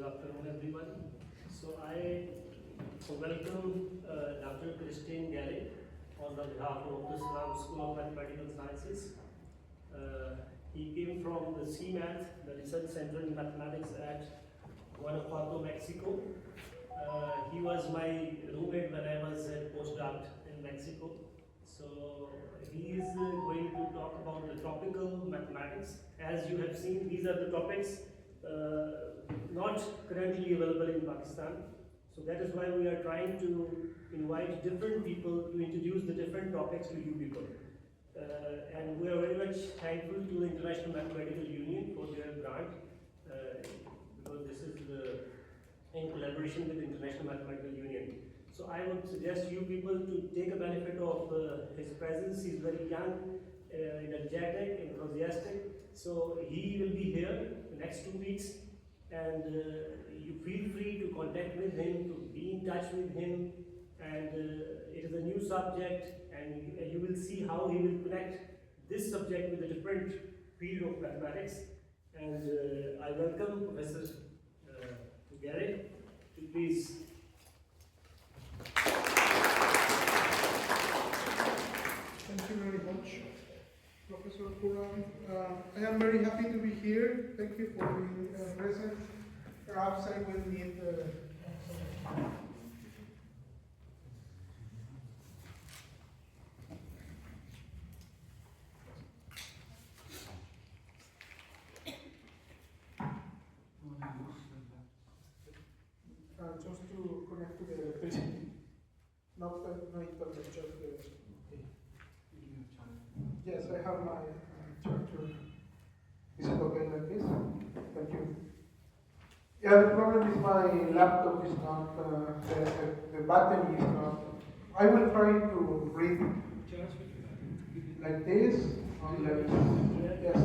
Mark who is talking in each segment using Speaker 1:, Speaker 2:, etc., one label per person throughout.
Speaker 1: afternoon, everybody. So I welcome Dr. Cristhian E on the behalf of Abdus Salam School of Mathematical Sciences. He came from the CIMAT, the Research Center in Mathematics at Guanajuato, Mexico. He was my roommate when I was at postdoc in Mexico. So he is going to talk about the tropical mathematics. As you have seen, these are the topics not currently available in Pakistan. So that is why we are trying to invite different people to introduce the different topics to you people. And we are very much thankful to the International Mathematical Union for their grant, because this is in collaboration with the International Mathematical Union. So I would suggest you people to take a benefit of his presence. He's very young, energetic, enthusiastic. So he will be here the next 2 weeks, and you feel free to contact with him, to be in touch with him. And it is a new subject, and you will see how he will connect this subject with a different field of mathematics. And I welcome Professor Garay to please.
Speaker 2: Thank you very much, Professor Quran. I am very happy to be here. Thank you for being present. Perhaps I will need just to connect to the electricity. Not no internet, just the. Yes, I have my charger. Is it okay like this? Thank you. Yeah, the problem is my laptop is not, the battery is not. I will try to read like this, on like, yes.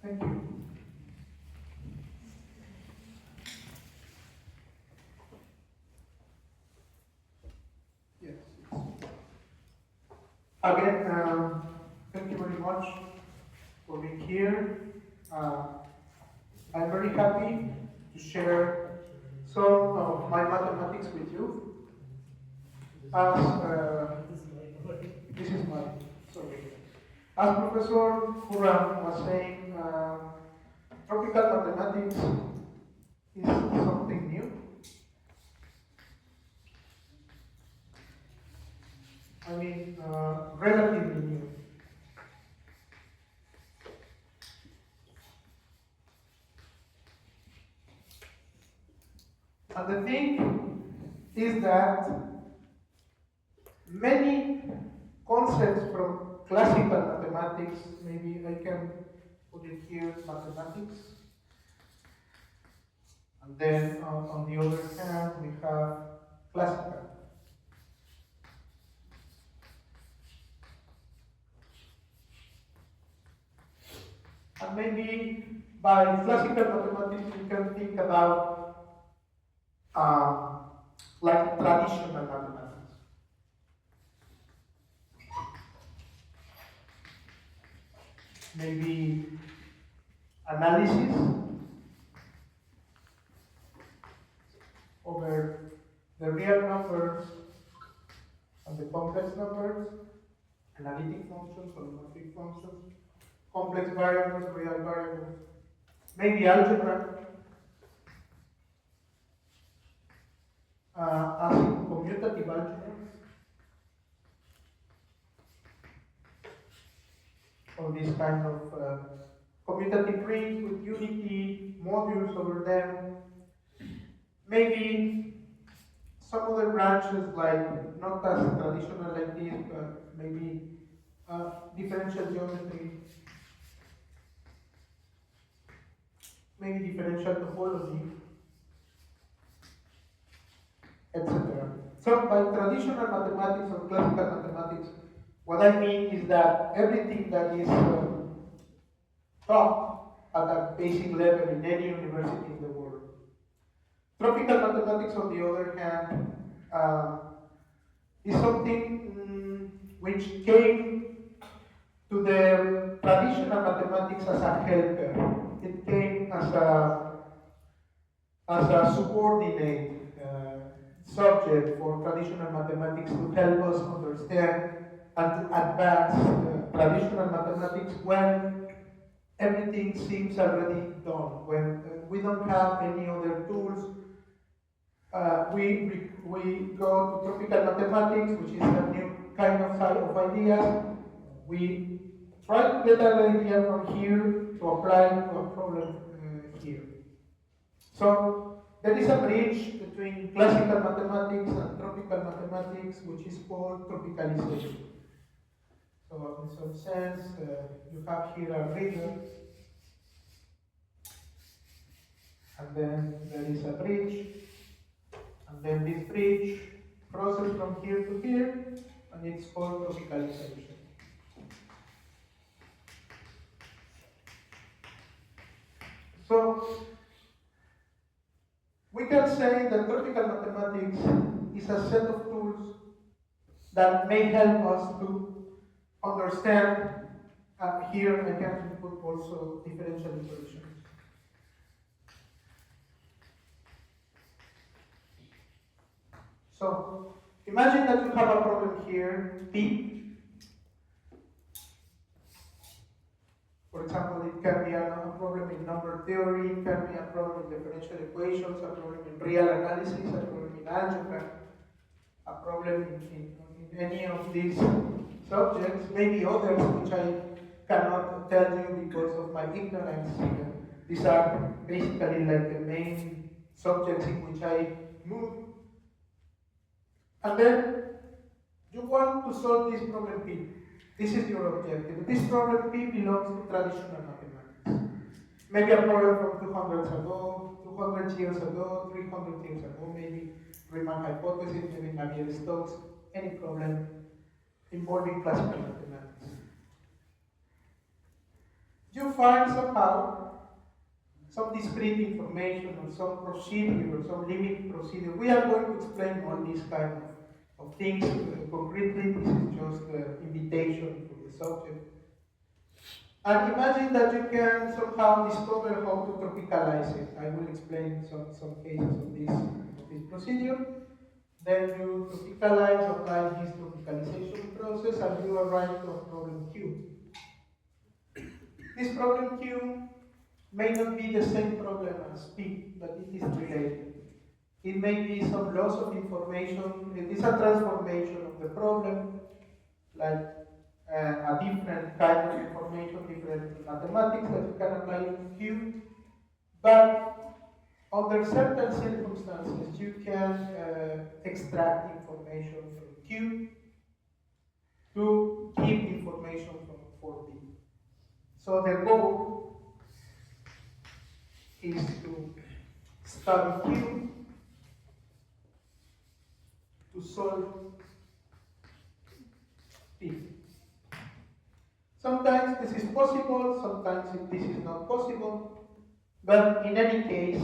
Speaker 2: Thank you. Yes. Again, thank you very much for being here. I'm very happy to share some of my mathematics with you. As this is my sorry. As Professor Quran was saying, tropical mathematics is something new. I mean, relatively new. And the thing is that many concepts from classical mathematics, maybe I can put it here, mathematics. And then on the other hand, we have classical. And maybe by classical mathematics, we can think about like traditional mathematics. Maybe analysis over the real numbers and the complex numbers, analytic functions, polynomial functions, complex variables, real variables, maybe algebra, as in commutative algebra, or this kind of commutative rings with unity, modules over them. Maybe other branches like not as traditional like this, but maybe differential geometry, maybe differential topology, etc. So by traditional mathematics or classical mathematics, what I mean is that everything that is taught at a basic level in any university in the world. Tropical mathematics, on the other hand, is something which came to the traditional mathematics as a helper. It came as a subordinate subject for traditional mathematics to help us understand and to advance traditional mathematics when everything seems already done, when we don't have any other tools. We go to tropical mathematics, which is a new kind of side of ideas. We try to get an idea from here to apply to a problem here. So there is a bridge between classical mathematics and tropical mathematics, which is called tropicalization. So in some sense, you have here a river, and then there is a bridge, and then this bridge crosses from here to here, and it's called tropicalization. So we can say that tropical mathematics is a set of tools that may help us to understand, here I can put also differential equations. So imagine that you have a problem here, P. For example, it can be a problem in number theory, it can be a problem in differential equations, a problem in real analysis, a problem in algebra, a problem in any of these subjects, maybe others which I cannot tell you because of my ignorance. These are basically like the main subjects in which I move. And then you want to solve this problem P. This is your objective. This problem P belongs to traditional mathematics. Maybe a problem from 200 years ago, 200 years ago, 300 years ago, maybe Riemann hypothesis, maybe Navier-Stokes, any problem involving classical mathematics. You find somehow some discrete information or some procedure or some limit procedure. We are going to explain all these kind of things concretely. This is just the invitation for the subject. And imagine that you can somehow discover how to tropicalize it. I will explain some cases of this procedure. Then you tropicalize, apply this tropicalization process, and you arrive to a problem Q. This problem Q may not be the same problem as P, but it is related. It may be some loss of information. It is a transformation of the problem, like a different kind of information, different mathematics that you can apply to Q. But under certain circumstances, you can extract information from Q to keep information for P. So the goal is to study Q to solve P. Sometimes this is possible, sometimes this is not possible, but in any case,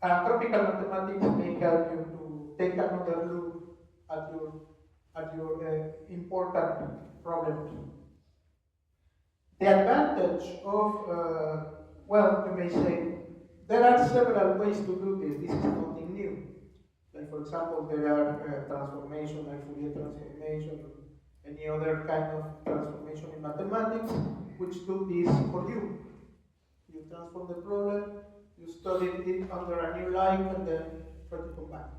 Speaker 2: tropical mathematics may help you to take another look at your important problems. The advantage of, well, you may say, there are several ways to do this. This is nothing new. Like, for example, there are transformation, like Fourier transformation, or any other kind of transformation in mathematics, which do this for you. You transform the problem, you study it under a new light, and then try to come back.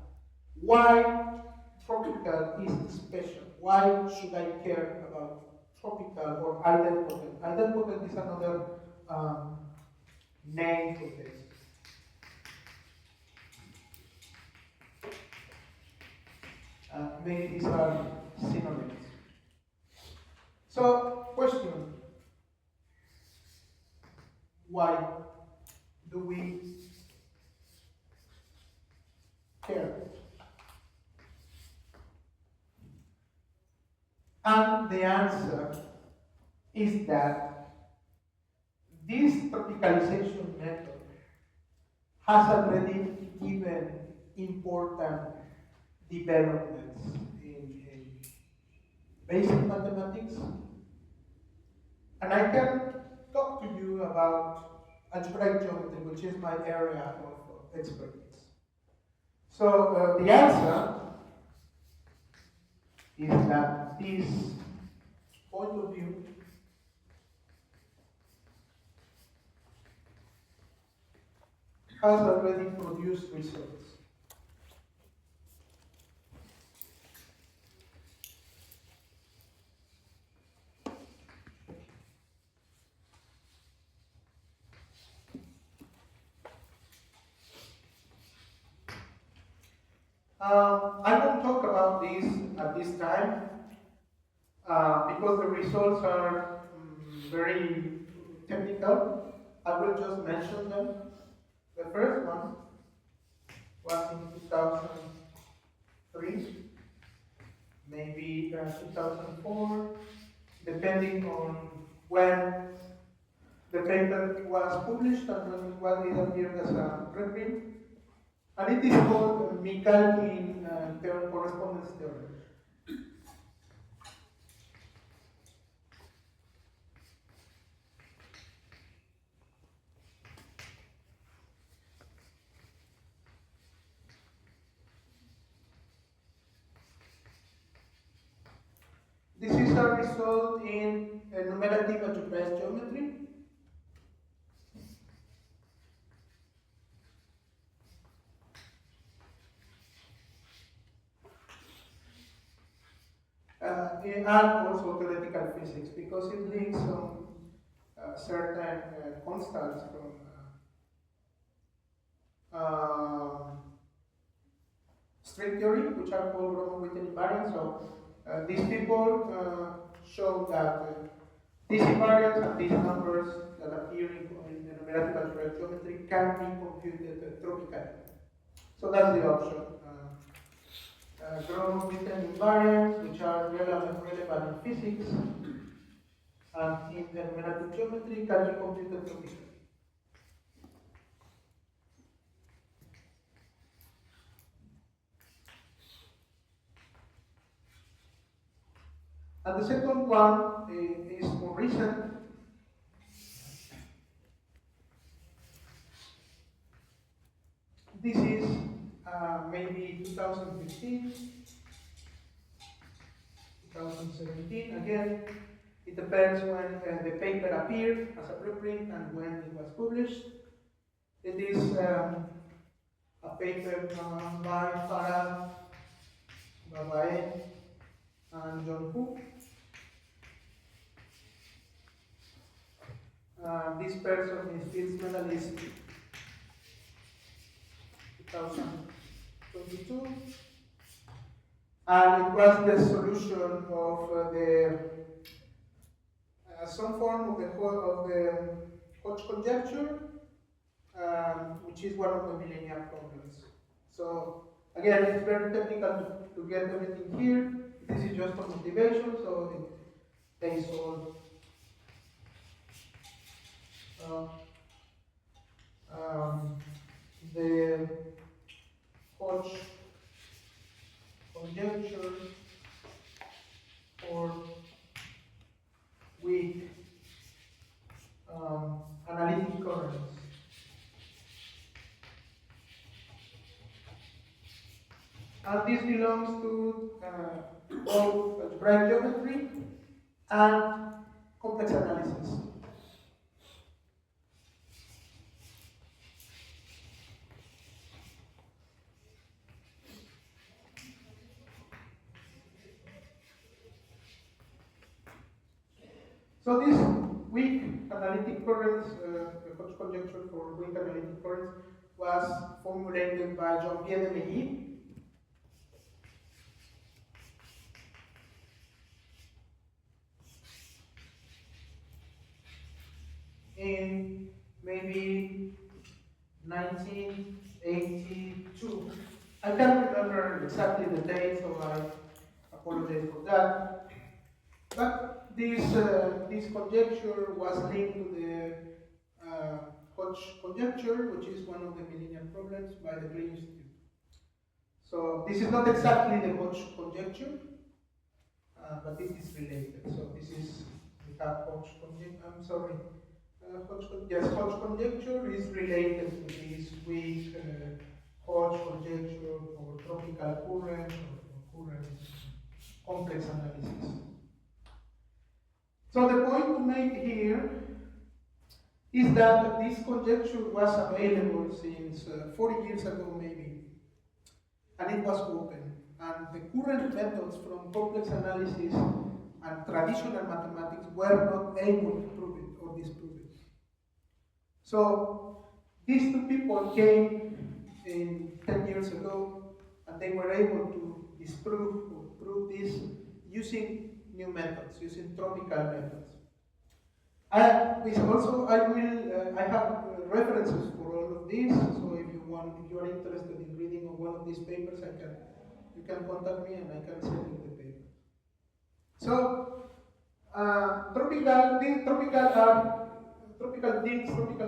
Speaker 2: Why tropical is special? Why should I care about tropical or idempotent? Idempotent is another name for this. maybe these are synonyms. So, question. Why do we care? And the answer is that this tropicalization method has already given important developments in basic mathematics. And I can talk to you about algebraic geometry, which is my area of expertise. So the answer is that this point of view has already produced results. I won't talk about this at this time because the results are very technical. I will just mention them. The first one was in 2003, maybe 2004, depending on when the paper was published and when it appeared as a preprint. And it is called Minkowski correspondence theorem. This is a result in numerative algebraic geometry. And also theoretical physics, because it links some certain constants from string theory, which are called Roman-Witten invariants. So these people show that these invariants and these numbers that appear in the numeratic algebraic geometry can be computed tropically. So that's the option. Roman-Witten invariants, which are relevant in physics and in the numeratic geometry, can be computed tropically. And the second one is more recent. This is maybe 2015, 2017. Again, it depends when the paper appeared as a preprint and when it was published. It is a paper by Farah, Garay, and John Cook. This person is Fields Medalist 2022, and it was the solution of the some form of the Hodge conjecture, which is one of the millennial problems. So again, it's very technical to get everything here. This is just a motivation, so they solve the Hodge conjecture for weak analytic currents. And this belongs to both algebraic geometry and complex analysis. So this weak analytic currents, the Hodge conjecture for weak analytic currents, was formulated by Jean-Pierre de Meilly. in maybe 1982. I can't remember exactly the date, so I apologize for that. But this conjecture was linked to the Hodge conjecture, which is one of the millennium problems by the Green Institute. So this is not exactly the Hodge conjecture, but this is related. So this is, we have Hodge conjecture, I'm sorry, Hodge conjecture is related to this weak Hodge conjecture for tropical current or for current complex analysis. So the point to make here is that this conjecture was available since 40 years ago maybe, and it was open. And the current methods from complex analysis and traditional mathematics were not able to prove it or disprove it. So these two people came in 10 years ago, and they were able to disprove or prove this using new methods, using tropical methods. I have references for all of this. So if you are interested in reading one of these papers, you can contact me and I can send you the paper. So tropical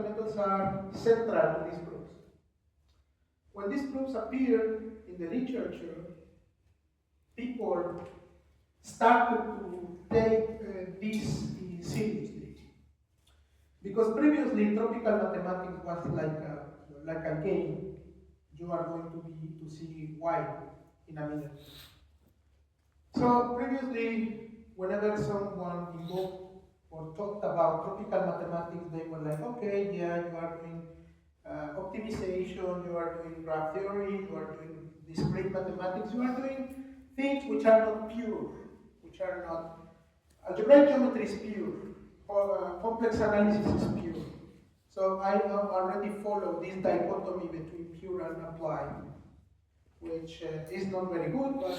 Speaker 2: methods are central to these proofs. When these proofs appeared in the literature, people started to take this seriously. Because previously, tropical mathematics was like a game. You are going to see white in a minute. So previously, whenever someone invoked or talked about tropical mathematics, they were like, okay, yeah, you are doing optimization, you are doing graph theory, you are doing discrete mathematics, you are doing things which are not pure, which are not. Algebraic geometry is pure. Complex analysis is pure. So I already follow this dichotomy between pure and applied, which is not very good, but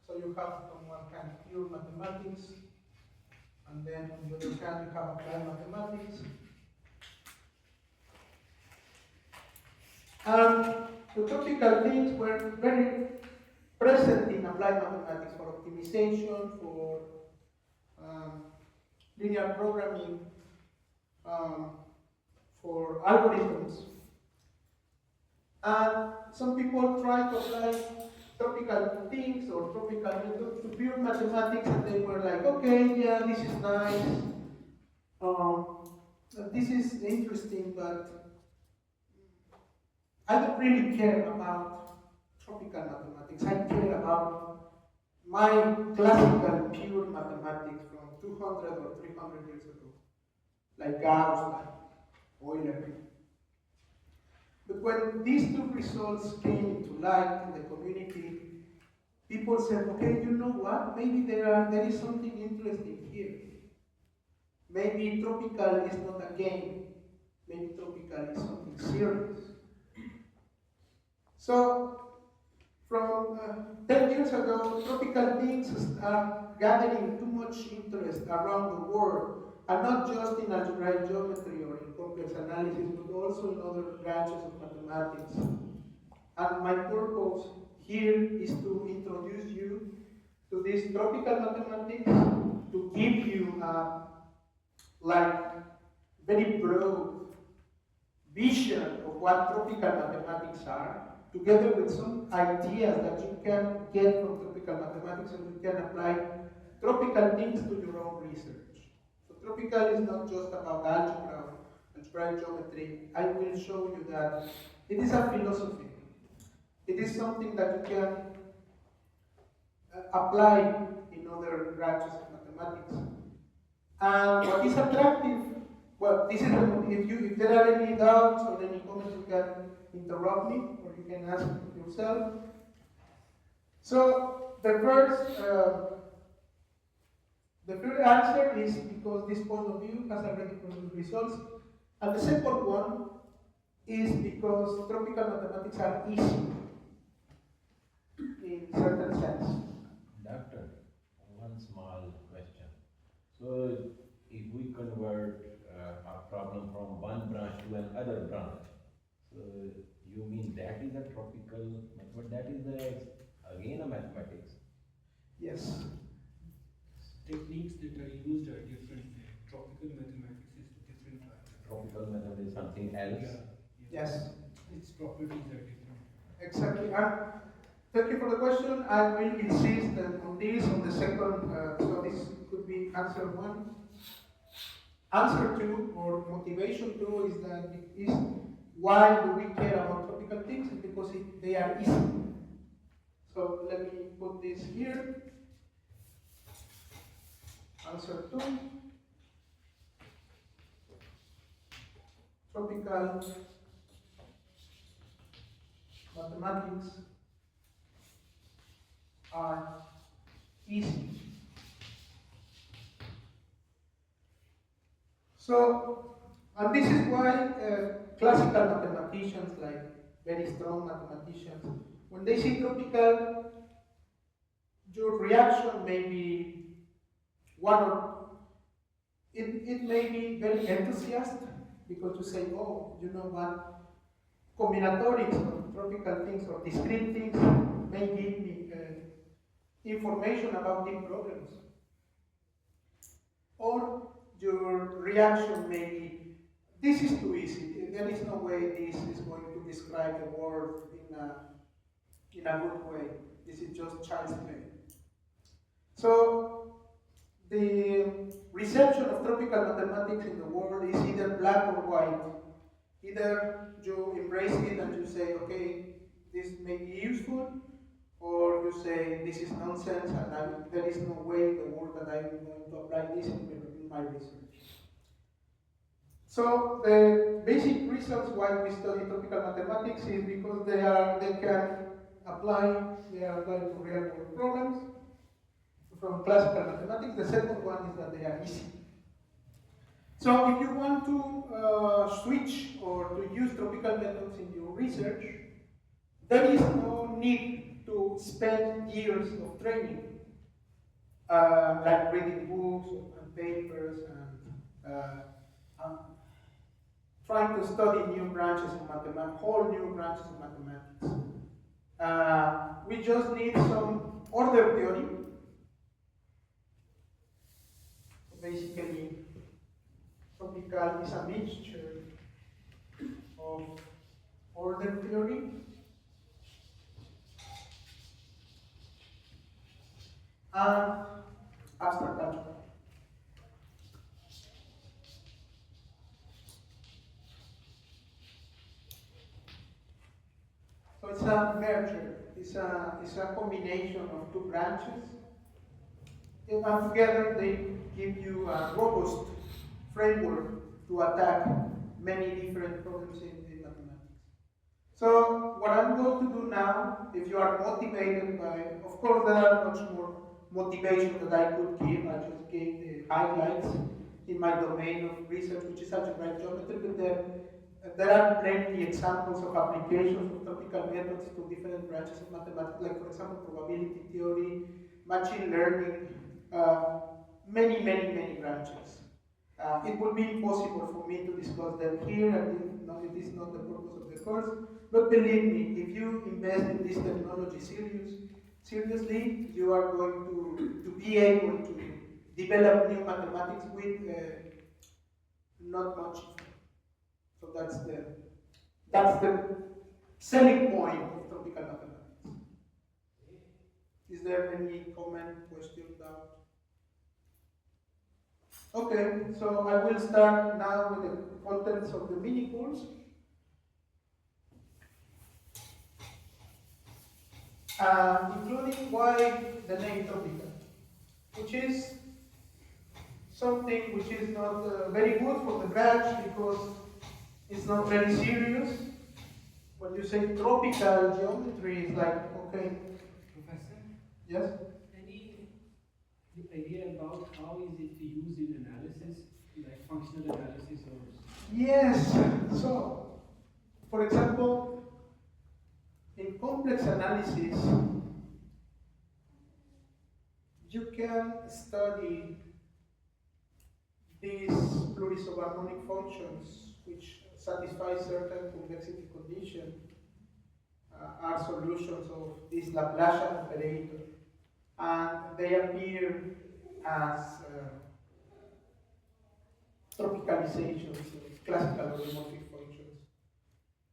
Speaker 2: so you have on one hand pure mathematics, and then on the other hand you have applied mathematics. And the tropical things were very present in applied mathematics for optimization, for linear programming, for algorithms. And some people try to apply tropical things or tropical methods to pure mathematics, and they were like, okay, yeah, this is nice. This is interesting, but I don't really care about tropical mathematics. I care about my classical pure mathematics from 200 or 300 years ago, like Gauss, like Euler. But when these two results came into light in the community, people said, okay, you know what? Maybe there is something interesting here. Maybe tropical is not a game. Maybe tropical is something serious. So, from 10 years ago, tropical things are gathering too much interest around the world, and not just in algebraic geometry or in complex analysis, but also in other branches of mathematics. And my purpose here is to introduce you to this tropical mathematics, to give you a very broad vision of what tropical mathematics are, together with some ideas that you can get from tropical mathematics, and you can apply tropical things to your own research. So tropical is not just about algebra, algebraic geometry. I will show you that it is a philosophy. It is something that you can apply in other branches of mathematics. And what is attractive, well, this is if there are any doubts or any comments, you can interrupt me, or you can ask yourself. So the first answer is because this point of view has already produced results, and the second one is because tropical mathematics are easy in certain sense.
Speaker 3: Doctor, one small question. So if we convert a problem from one branch to another branch. So you mean that is a tropical, but that is again a mathematics.
Speaker 2: Yes.
Speaker 4: Techniques that are used are different. Tropical mathematics is a different type.
Speaker 3: Tropical method is something else.
Speaker 4: Yeah.
Speaker 2: Yes.
Speaker 4: Its properties are different.
Speaker 2: Exactly. Thank you for the question. I will insist on this on the second. So this could be answer one. Answer two, or motivation two, is that why do we care about tropical things? It's because they are easy. So let me put this here. Answer two. Tropical mathematics are easy. So, and this is why classical mathematicians, like very strong mathematicians, when they see tropical, your reaction may be one or it may be very enthusiastic, because you say, oh, you know what, combinatorics of tropical things or discrete things may give me information about deep problems. Or your reaction may be, this is too easy, there is no way this is going to describe the world in a good way. This is just child's play. So, the reception of tropical mathematics in the world is either black or white. Either you embrace it and you say, okay, this may be useful, or you say, this is nonsense and there is no way in the world that I'm going to apply this in my research. So the basic reasons why we study tropical mathematics is because they are applied to real world problems from classical mathematics. The second one is that they are easy. So if you want to switch or to use tropical methods in your research, there is no need to spend years of training, like reading books and papers and trying to study new branches of mathematics, whole new branches of mathematics. We just need some order theory. Basically, tropical is a mixture of order theory and abstract algebra. So it's a merger, it's a combination of two branches, and together they give you a robust framework to attack many different problems in mathematics. So what I'm going to do now, if you are motivated by, of course there are much more motivation that I could give. I just gave the highlights in my domain of research, which is algebraic geometry, but there are plenty examples of applications of tropical methods to different branches of mathematics, like for example probability theory, machine learning, many branches. It would be impossible for me to discuss them here, and it is not the purpose of the course, but believe me, if you invest in this technology seriously, you are going to be able to develop new mathematics with not much. So that's the selling point of tropical mathematics. Is there any comment, question, doubt? Okay, so I will start now with the contents of the mini course. Including why the name tropical, which is something which is not very good for the branch because it's not very serious. When you say tropical geometry, it's like, okay.
Speaker 4: Professor?
Speaker 2: Yes?
Speaker 4: Any idea about how is it used in analysis, like functional analysis or?
Speaker 2: Yes. So, for example, in complex analysis, you can study these plurisobharmonic functions which satisfy certain convexity condition are solutions of this Laplacian operator, and they appear as tropicalizations of classical holomorphic functions.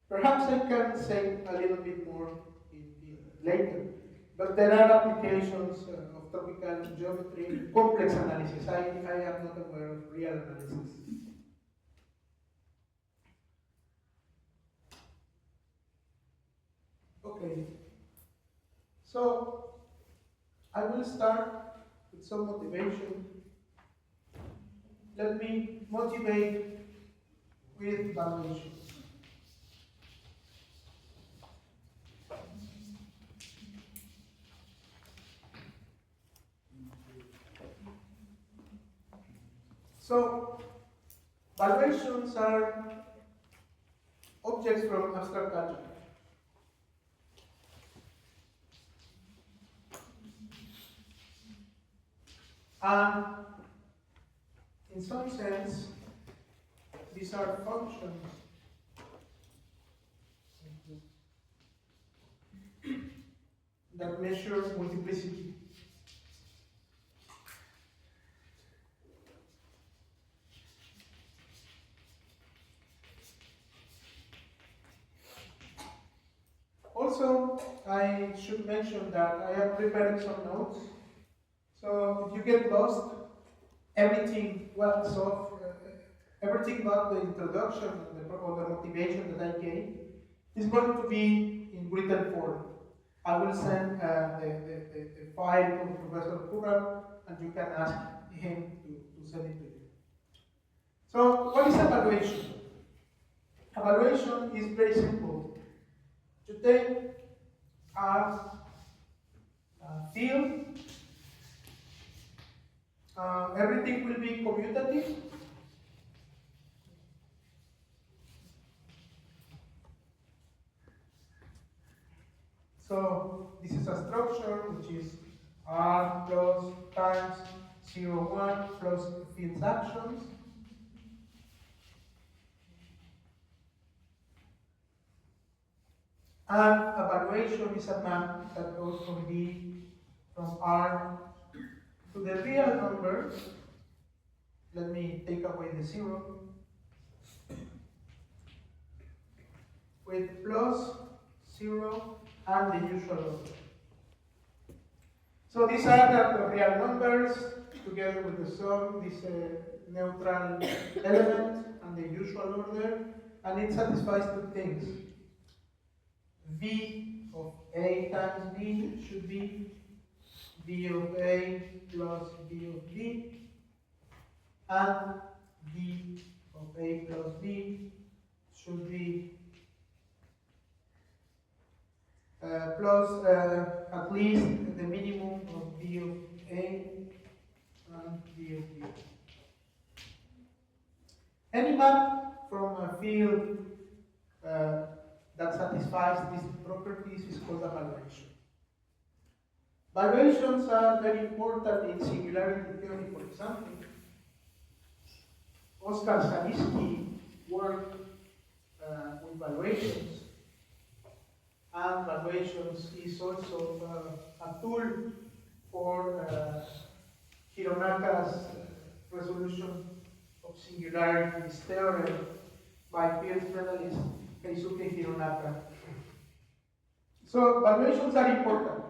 Speaker 2: Perhaps I can say a little bit more later, but there are applications of tropical geometry in complex analysis. I am not aware of real analysis. Okay, so I will start with some motivation. Let me motivate with valuation. So, valuations are objects from abstract algebra. And in some sense, these are functions that measure multiplicity. Also, I should mention that I have prepared some notes. So if you get lost, everything but the introduction or the motivation that I gave is going to be in written form. I will send the file to Professor Kura, and you can ask him to send it to you. So what is evaluation? Evaluation is very simple. You take a field. Everything will be commutative. So this is a structure which is R plus times 0, 1 plus field's actions. And evaluation is a map that goes from B, from R to the real number. Let me take away the 0. With plus 0 and the usual order. So these are the real numbers together with the sum, this neutral element and the usual order, and it satisfies two things. V of A times B should be V of A plus V of B, and V of A plus B should be plus at least the minimum of V of A and V of B. Any map from a field that satisfies these properties is called a valuation. Valuations are very important in singularity theory, for example. Oskar Zariski worked with valuations, and valuations is also a tool for Hironaka's resolution of singularities theorem by field analyst Keisuke Hironaka. So valuations are important.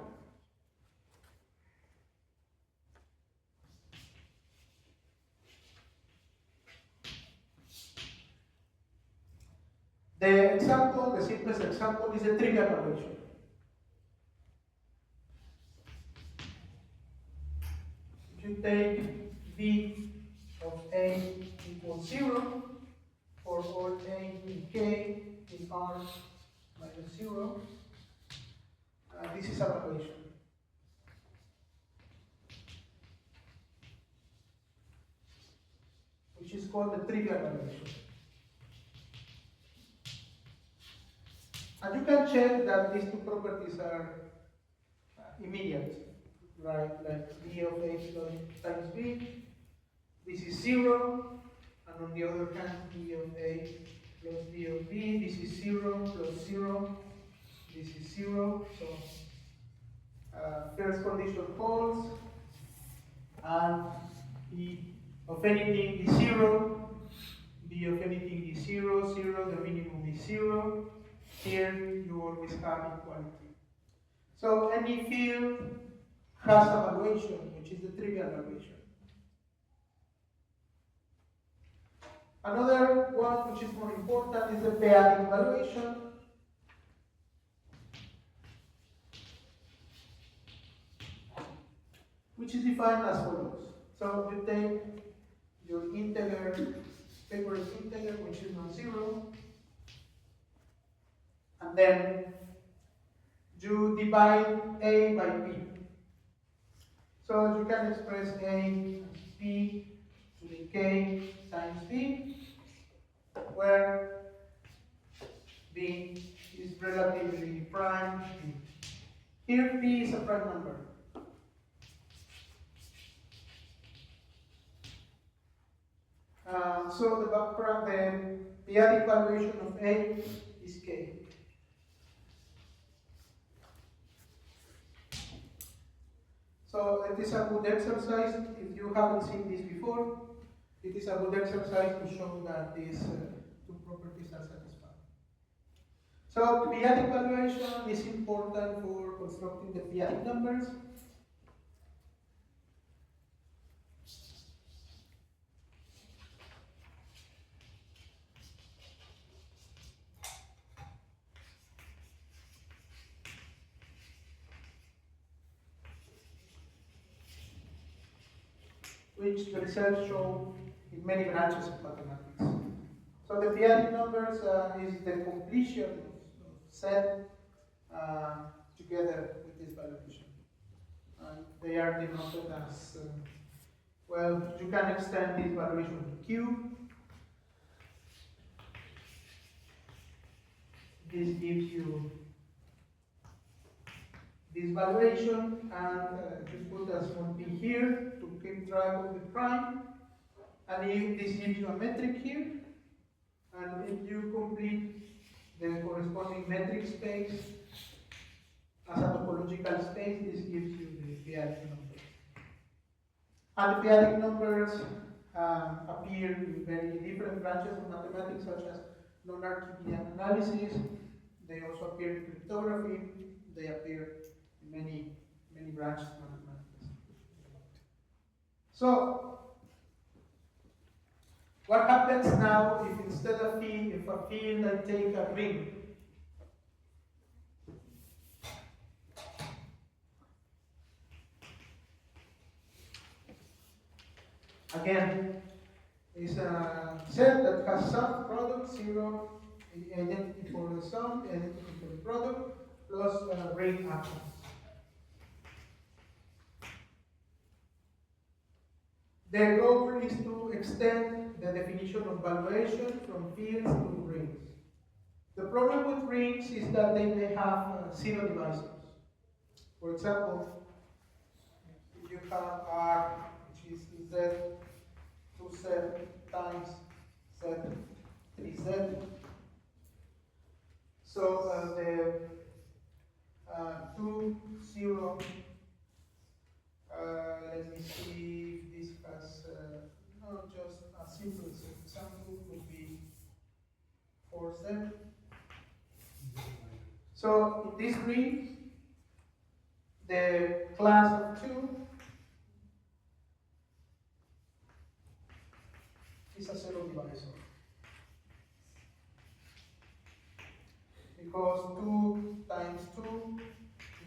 Speaker 2: The simplest example is a trivial valuation. If you take V of A equals 0 for all A in K in R minus 0, this is a valuation. Which is called the trivial valuation. And you can check that these two properties are immediate, right? Like V of A times B, this is 0, and on the other hand, B of A plus B of B, this is 0 plus 0, this is 0, so first condition holds, and E of anything is 0, B of anything is 0, 0, the minimum is 0. Here you always have equality. So any field has a valuation, which is the trivial valuation. Another one which is more important is the periodic valuation. Which is defined as follows. So you take your integer, favorite integer, which is non-zero, and then you divide A by B. So you can express A as B to the K times B, where B is relatively prime B. Here B is a prime number. So the periodic valuation of A is K. So it is a good exercise. If you haven't seen this before, it is a good exercise to show that these two properties are satisfied. So periodic valuation is important for constructing the periodic numbers. Which the research show in many branches of mathematics. So the periodic numbers is the completion of set together with this valuation. They are denoted as, well, you can extend this valuation to Q. This gives you this valuation, and you put a small p here to keep track of the prime, and this gives you a metric here, and if you complete the corresponding metric space as a topological space, this gives you the periodic numbers. And the periodic numbers appear in very different branches of mathematics, such as non-Archimedean analysis. They also appear in cryptography. They appear in many branches of mathematics. So, what happens now if instead of if a field I take a ring? Again, it's a set that has some product, 0, identity for the sum, identity for the product, plus ring actions. The goal is to extend the definition of valuation from fields to rings. The problem with rings is that they may have 0 divisors. For example, if you have R, which is Z, 2Z times Z, 3Z. So the 2, 0, let me see if this has not just a simple example, would be 4Z. So in this ring, the class of 2 is a 0 divisor. Because 2 times 2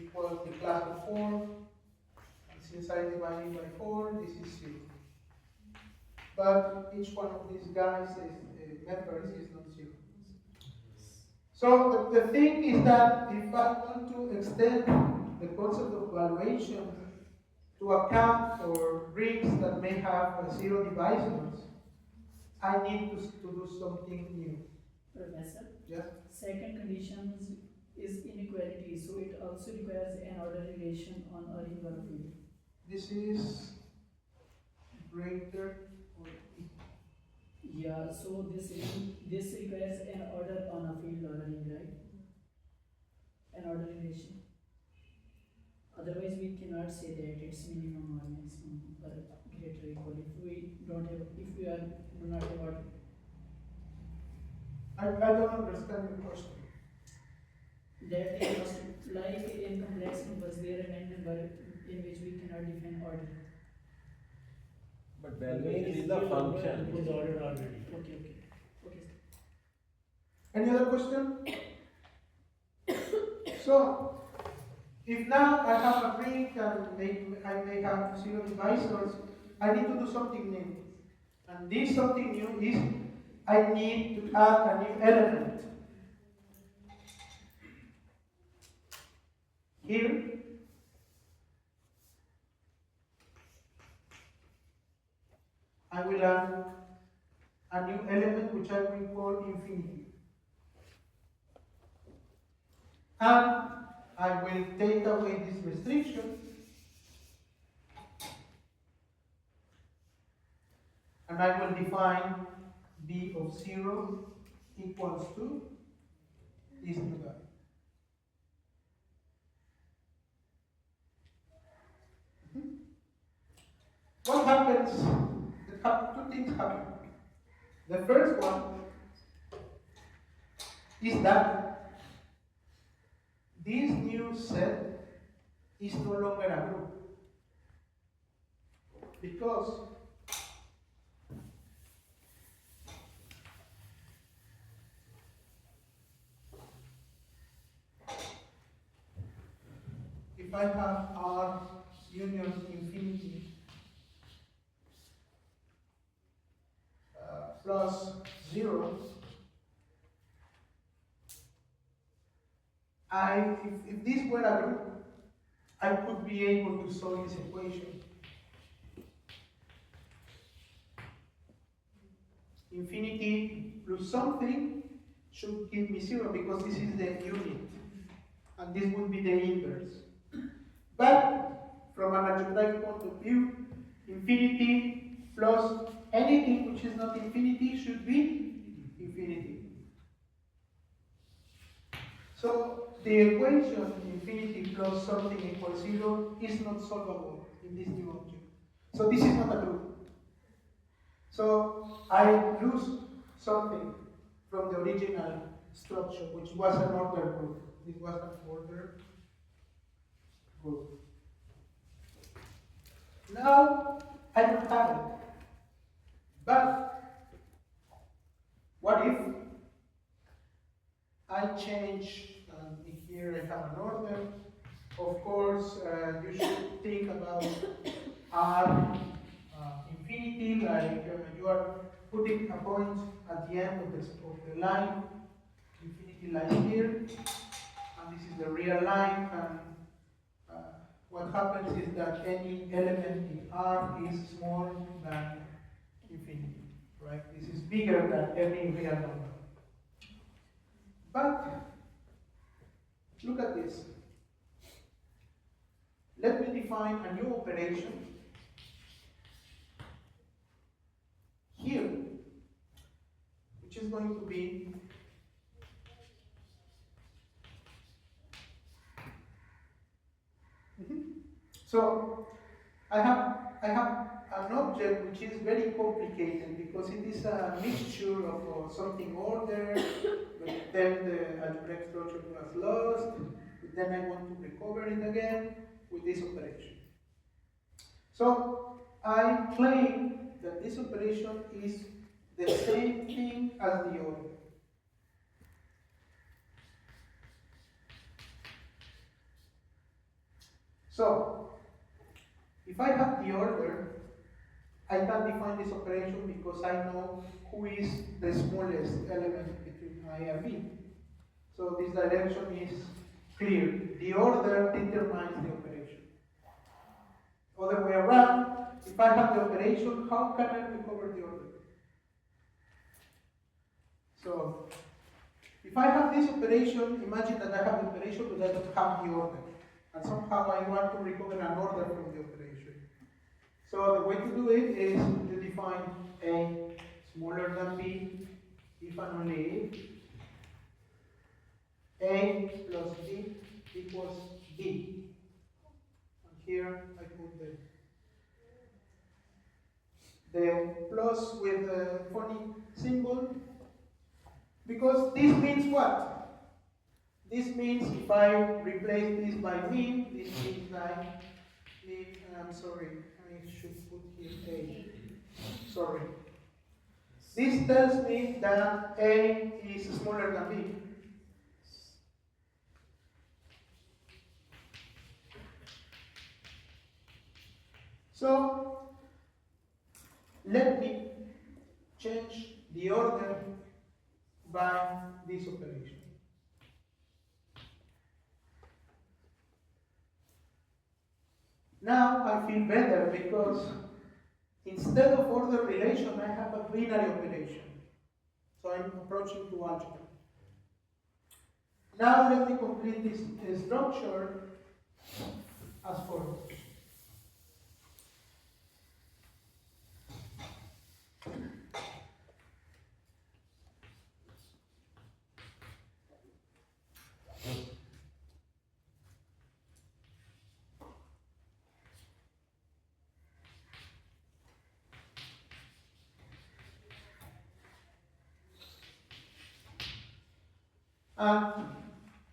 Speaker 2: equals the class of 4, and since I divide it by 4, this is 0. But each one of these guys members is not 0. So the thing is that if I want to extend the concept of valuation to account for rings that may have 0 divisors, I need to do something new.
Speaker 5: Professor?
Speaker 2: Yes?
Speaker 5: Second condition is inequality, so it also requires an order relation on a ring or a field.
Speaker 2: This is greater
Speaker 5: Yeah, so this requires an order on a field ordering, right? An order relation. Otherwise, we cannot say that it's minimum or maximum or greater equal if we don't have, if we are do not have order.
Speaker 2: I don't understand the question.
Speaker 5: That they must like in complex numbers there are n number in which we cannot define order.
Speaker 3: But valuation is the function.
Speaker 1: It is ordered already.
Speaker 5: Okay.
Speaker 2: Any other question? So, if now I have a ring and I may have 0 divisors, I need to do something new. And this something new is I need to add a new element. Here, I will add a new element which I will call infinity. And I will take away this restriction and I will define b of 0 equals to this new guy. What happens? Two things happen. The first one is that this new set is no longer a group because if I have R union infinity plus 0, if this were a group, I could be able to solve this equation. Infinity plus something should give me 0 because this is the unit, and this would be the inverse. But from an algebraic point of view, infinity plus anything which is not infinity should be infinity. So the equation infinity plus something equals 0 is not solvable in this new object. So this is not a group. So I lose something from the original structure, which was an ordered group. This was an ordered group. Now I don't have it. But what if I change, here I have an order. Of course, you should think about R infinity, like you are putting a point at the end of the line. Infinity lies here, and this is the real line. And what happens is that any element in R is small than infinity, right? This is bigger than any real number. But look at this. Let me define a new operation here, which is going to be so I have an object which is very complicated because it is a mixture of something ordered, but then the algebraic structure was lost, but then I want to recover it again with this operation. So I claim that this operation is the same thing as the order. So if I have the order, I can define this operation because I know who is the smallest element between I and B. So this direction is clear. The order determines the operation. Other way around, if I have the operation, how can I recover the order? So if I have this operation, imagine that I have the operation but I don't have the order. And somehow I want to recover an order from the operation. So the way to do it is to define a smaller than B if and only if A plus B equals B. And here I put the plus with the funny symbol, because this means what? This means if I replace this by mean, this means that I'm sorry, I should put here A. Sorry. This tells me that A is smaller than B. So let me change the order by this operation. Now I feel better because instead of order relation, I have a binary operation. So I'm approaching to algebra. Now let me complete this structure as follows. And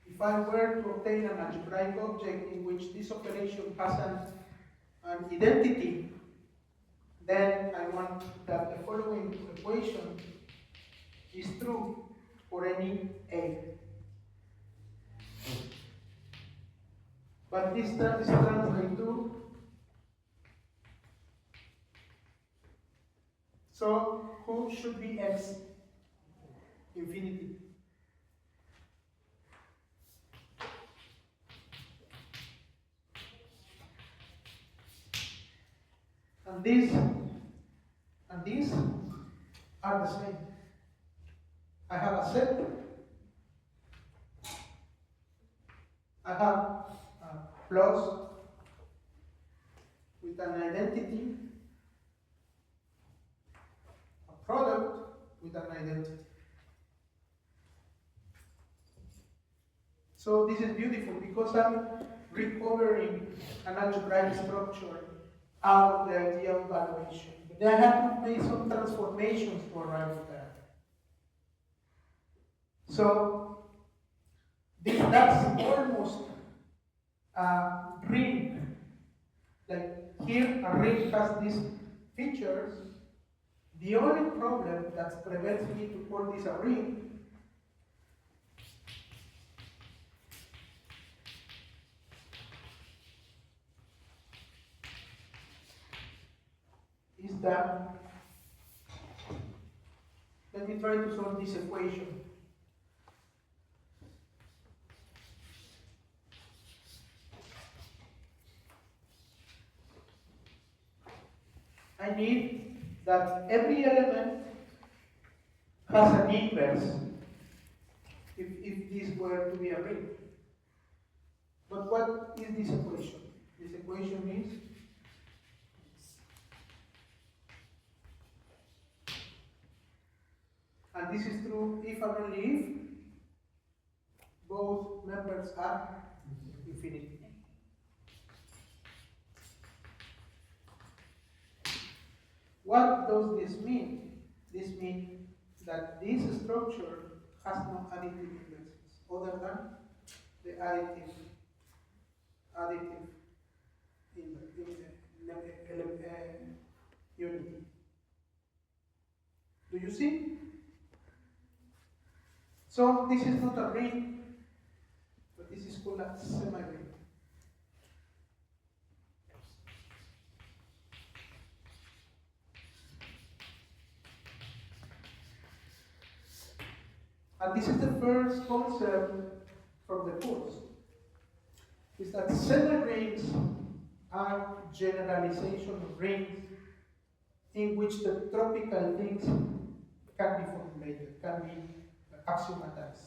Speaker 2: if I were to obtain an algebraic object in which this operation has an identity, then I want that the following equation is true for any A. But this translates to, so who should be X? Infinity. And these are the same. I have a set. I have a plus with an identity, a product with an identity. So this is beautiful because I'm recovering an algebraic structure out of the idea of valuation. But I have to make some transformations to arrive at that. So that's almost a ring. Like here, a ring has these features. The only problem that prevents me to call this a ring is that, let me try to solve this equation. I need that every element has an inverse if this were to be a ring. But what is this equation? This equation is and this is true if and only if both members are infinity. What does this mean? This means that this structure has no additive inverses other than the additive unity. Do you see? So this is not a ring, but this is called a semi-ring. And this is the first concept from the course, is that semi-rings are generalization of rings in which the tropical things can be formulated, can be axiomatized.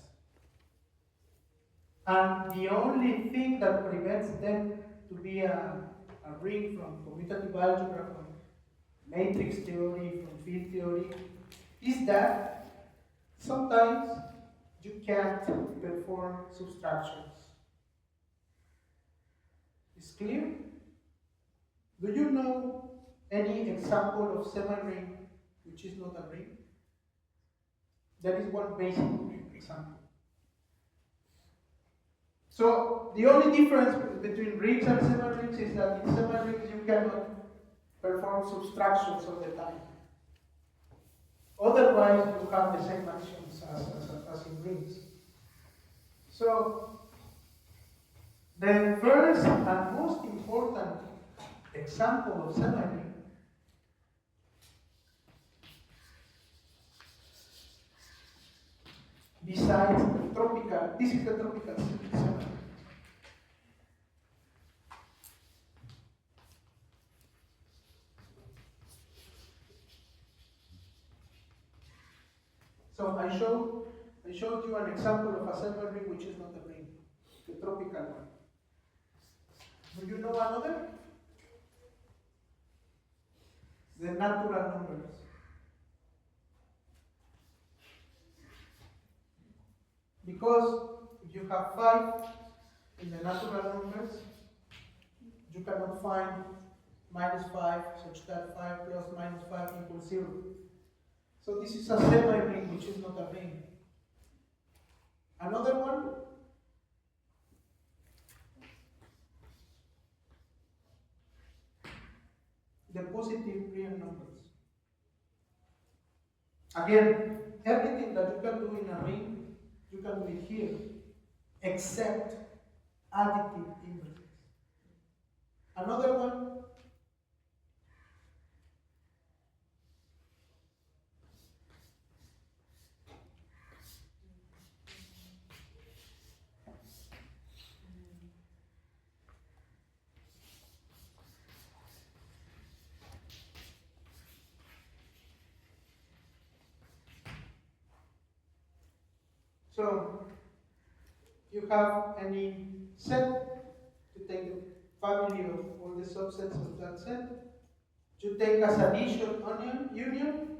Speaker 2: And the only thing that prevents them to be a ring from commutative algebra, from matrix theory, from field theory, is that sometimes you can't perform subtractions. Is clear? Do you know any example of semi-ring which is not a ring? That is one basic example. So the only difference between rings and semi-rings is that in semi-rings you cannot perform subtractions all the time. Otherwise you have the same actions as in rings. So the first and most important example of semi-ring besides the tropical, this is the tropical semi-ring. So I showed you an example of a semi-ring which is not a ring, the tropical one. Do you know another? The natural numbers. Because if you have 5 in the natural numbers, you cannot find -5 such that 5 plus -5 equals 0. So this is a semi-ring which is not a ring. Another one, the positive real numbers. Again, everything that you can do in a ring, you can do it here, except additive inverses. Another one, so you have any set, to take the family of all the subsets of that set, you take as addition union,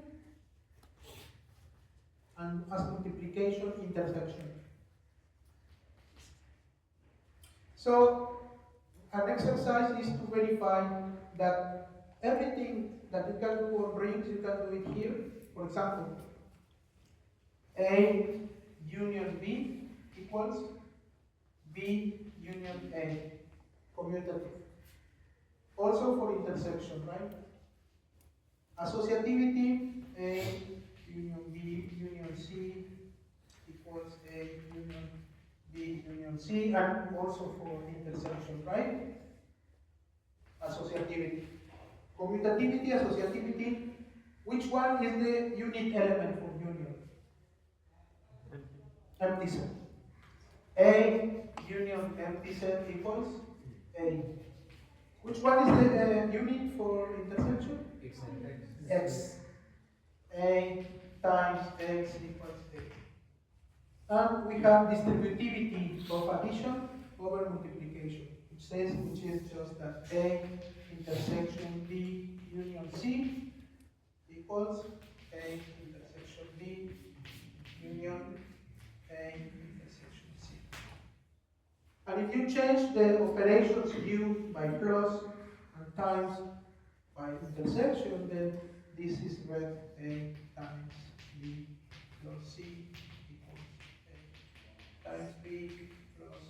Speaker 2: and as multiplication intersection. So an exercise is to verify that everything that you can do on rings, you can do it here. For example, A union B equals B union A, commutative. Also for intersection, right? Associativity, A union B union C equals A union B union C, and also for intersection, right? Associativity. Commutativity, associativity, which one is the unit element for union? Empty set. A union empty set equals A. Which one is the unit for intersection? X. A times X equals A. And we have distributivity of addition over multiplication, which is just that A intersection B union C equals A intersection B union A intersection C. And if you change the operations U by plus and times by intersection, then this is read A times B plus C equals A times B plus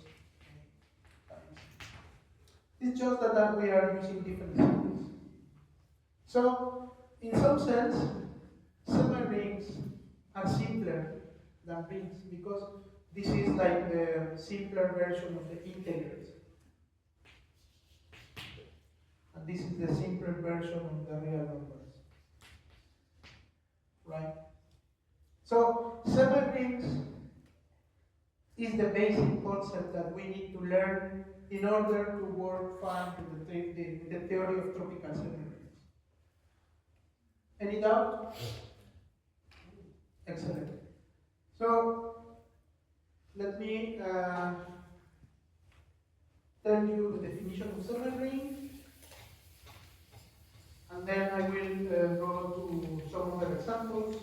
Speaker 2: A times C. It's just that we are using different symbols. So, in some sense, semi-rings are simpler than rings because this is like the simpler version of the integers. And this is the simpler version of the real numbers. Right? So, semi-rings is the basic concept that we need to learn in order to work fine with the theory of tropical semi-rings. Any doubt? Excellent. So, let me tell you the definition of semi-ring, and then I will go to some other examples.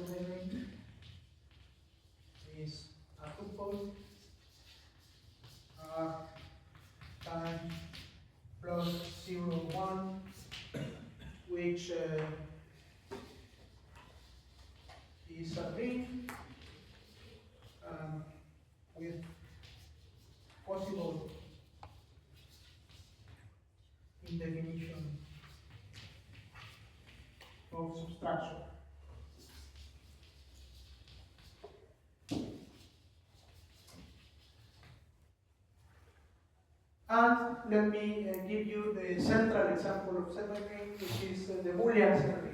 Speaker 2: semi-ring is a tuple R times plus 0, 1, which is a ring with possible indefinition of subtraction. And let me give you the central example of semi-ring, which is the Boolean semi-ring.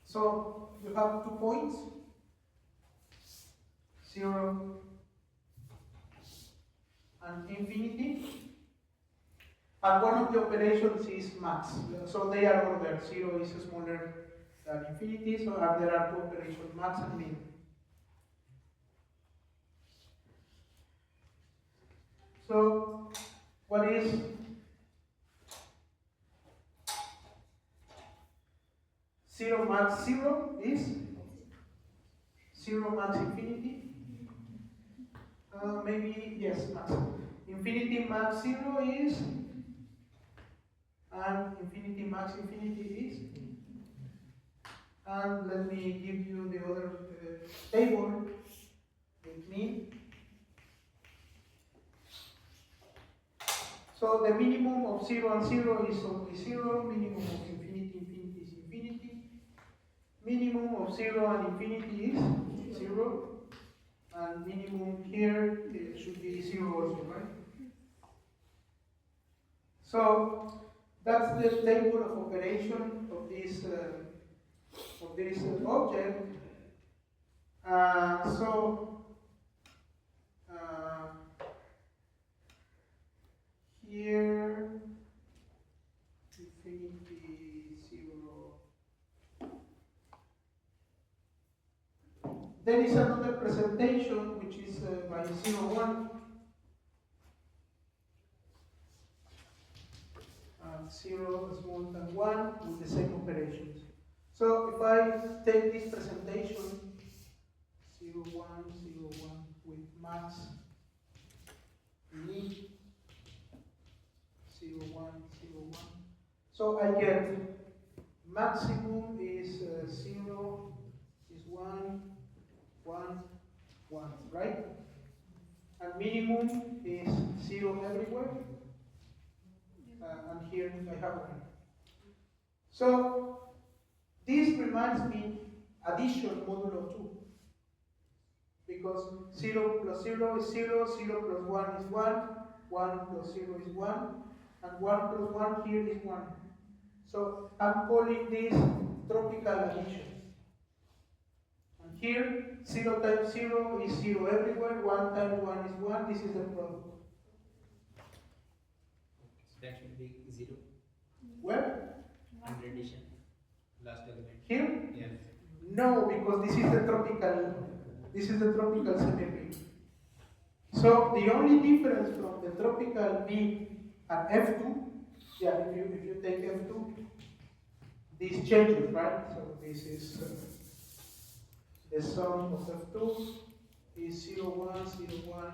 Speaker 2: So you have 2 points, 0 and infinity, and one of the operations is max. So they are ordered. 0 is smaller than infinity, so there are 2 operations, max and min. So what is zero max 0 is 0 max infinity. Maybe yes, max. Infinity max 0 is, and infinity max infinity is. And let me give you the other table with me. So the minimum of 0 and 0 is only 0, minimum of infinity is infinity, minimum of 0 and infinity is 0, and minimum here should be 0 also, right? So that's the table of operation of this object. Here infinity 0. There is another presentation which is by 0, 1. 0 smaller than 1 with the same operations. So if I take this presentation 0, 1, 0, 1 with max min 0, 1, 0, 1. So I get maximum is 0, is 1, 1, 1, right? And minimum is 0 everywhere. And here I have 1. So this reminds me addition modulo 2. Because 0 plus 0 is 0, 0 plus 1 is 1, 1 plus 0 is 1, and 1 plus 1 here is 1. So I'm calling this tropical addition. And here, 0 times 0 is 0 everywhere, 1 times 1 is 1, this is the product.
Speaker 6: So that should be 0.
Speaker 2: Where?
Speaker 6: Under addition. Last element.
Speaker 2: Here?
Speaker 6: Yes.
Speaker 2: No, because this is the tropical semi-ring. So the only difference from the tropical mean and F2, yeah, if you take F2, this changes, right? So this is the sum of F2 is 0, 1, 0, 1.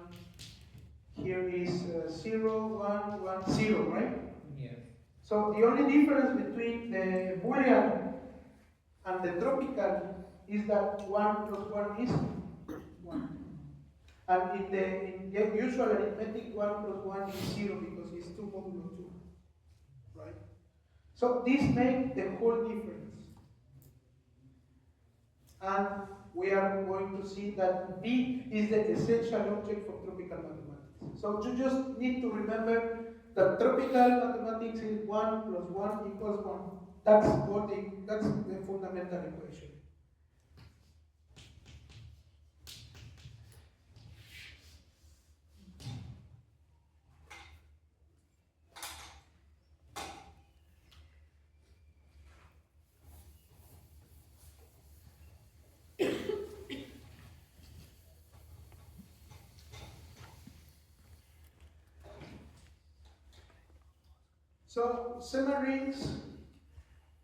Speaker 2: Here is 0, 1, 1, 0, right?
Speaker 6: Yes.
Speaker 2: So the only difference between the Boolean and the tropical is that 1 plus 1 is 1. And in the usual arithmetic, 1 plus 1 is 0 because it's 2 modulo 2. Right? So this makes the whole difference. And we are going to see that B is the essential object for tropical mathematics. So you just need to remember that tropical mathematics is 1 plus 1 equals 1. That's the fundamental equation. So CIMAT rings